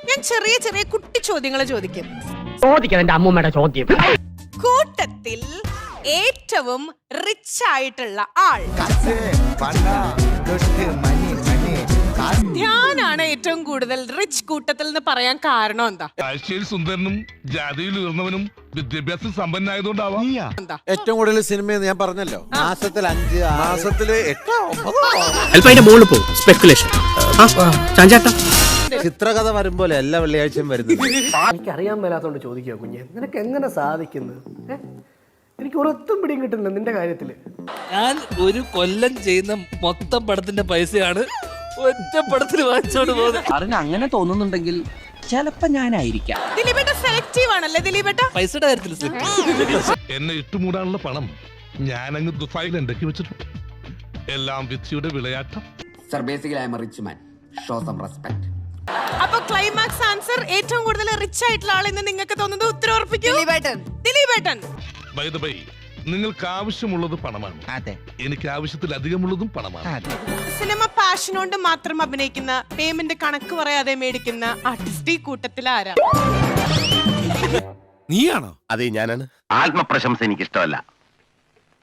ഞാൻ ചെറിയ ചെറിയ കുട്ടി ചോദ്യങ്ങൾ ചോദിക്കും. ചോദിക്കാൻ അമ്മൂമ്മയുടെ ചോദ്യം. കൂട്ടത്തിൽ ഏറ്റവും റിച്ച് ആയിട്ടുള്ള ആൾ ഞാനാണ് ഏറ്റവും കൂടുതൽ റിച്ച് കൂട്ടത്തിൽ എന്ന് പറയാൻ കാരണം എന്താ? കാഴ്ചയിൽ സുന്ദരനും ജാതിയിൽ ഉയർന്നവനും വിദ്യാഭ്യാസം സമ്പന്നായതുകൊണ്ടാവാം. എന്താ ഏറ്റവും കൂടുതൽ സിനിമ ഞാൻ പറഞ്ഞല്ലോ, മാസത്തിൽ 5 മാസത്തില് 8 അതിന്റെ മുകളിൽ പോകും സ്പെക്കുലേഷൻ. ചാഞ്ചാട്ടം ചിത്രകഥ വരുമ്പോലെ എല്ലാ വെള്ളിയാഴ്ചയും വരുന്നത്. എനിക്കറിയാൻ മേലാത്തോണ്ട് ചോദിക്കുക കുഞ്ഞെ, നിനക്ക് എങ്ങനെ സാധിക്കുന്നത്? എനിക്ക് ഒരൊത്തും പിടിയും കിട്ടുന്നില്ല നിന്റെ കാര്യത്തില്. ഞാൻ ഒരു കൊല്ലം ചെയ്യുന്ന മൊത്തം പടത്തിന്റെ പൈസയാണ് ഒറ്റ പടത്തിൽ വാങ്ങിച്ചോണ്ട് പോകുന്നത്. അറിന് അങ്ങനെ തോന്നുന്നുണ്ടെങ്കിൽ ചിലപ്പോ ഞാനായിരിക്കാം. ദിലീപേട്ട സെലക്റ്റീവ് ആണല്ലേ ദിലീപേട്ട? പൈസയുടെ കാര്യത്തിൽ എന്നെ ഇട്ടുമൂടാനുള്ള പണം ഞാനങ്ങ് ദുബായിൽ ഉണ്ടാക്കി വെച്ചിട്ടുണ്ട്. എല്ലാം വിധിയുടെ വിളയാട്ടം. Sir, basically I am a rich man. Show some respect. അപ്പൊ ക്ലൈമാക്സ് ആൻസർ ഏറ്റവും കൂടുതൽ റിച്ച് ആയിട്ടുള്ള ആളെന്ന് നിങ്ങൾക്ക് തോന്നുന്നത് ഉത്തരം ഉറപ്പിക്കൂ. ദിലീപേട്ടൻ. ബൈ ദ ബൈ, നിങ്ങൾക്ക് ആവശ്യമുള്ളത് പണമാണ്. അതെ, എനിക്ക് ആവശ്യത്തിലധികമുള്ളതും പണമാണ്. സിനിമ പാഷൻ കൊണ്ട് മാത്രം അഭിനയിക്കുന്ന, പേയ്മെന്റ് കണക്ക് പറയാതെ മേടിക്കുന്ന ആർട്ടിസ്റ്റ് ഈ കൂട്ടത്തിൽ ആരാ? നീയാണോ? അതെ, ഞാനാണ്. ആത്മപ്രശംസ എനിക്ക് ഇഷ്ടമല്ല,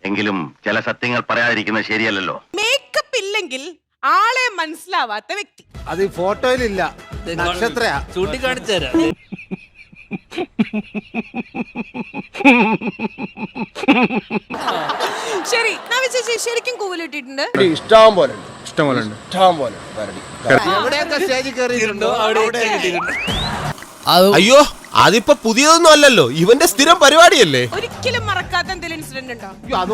എങ്കിലും ചില സത്യങ്ങൾ പറയാതിരിക്കുന്നത് ശരിയല്ലല്ലോ. മേക്കപ്പ് ഇല്ലെങ്കിൽ ആളെ മനസ്സിലാവാത്ത വ്യക്തി. അത് ഈ ഫോട്ടോയിലില്ല, നക്ഷത്രയാ. ചൂണ്ടിക്കാണിച്ചു തരാം. ശരി, ചേച്ചി ശരിക്കും കൂവലിട്ടിട്ടുണ്ട്. ഇഷ്ടം പോലെ എവിടെയൊക്കെ സ്റ്റേജിൽ കയറിയിട്ടുണ്ടോ അവിടെ. അയ്യോ, അതിപ്പോ പുതിയതൊന്നും അല്ലല്ലോ, ഇവന്റെ സ്ഥിരം പരിപാടിയല്ലേ. ഒരിക്കലും മറക്കാത്ത എന്തെങ്കിലും ഇൻസിഡന്റ് ഉണ്ടോ? അത്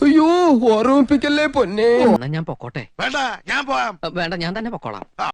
അയ്യോ, ഓർമ്മിപ്പിക്കല്ലേ പൊന്നെ. ഞാൻ പൊക്കോട്ടെ? വേണ്ട, ഞാൻ പോവാം. വേണ്ട, ഞാൻ തന്നെ പൊക്കോളാം.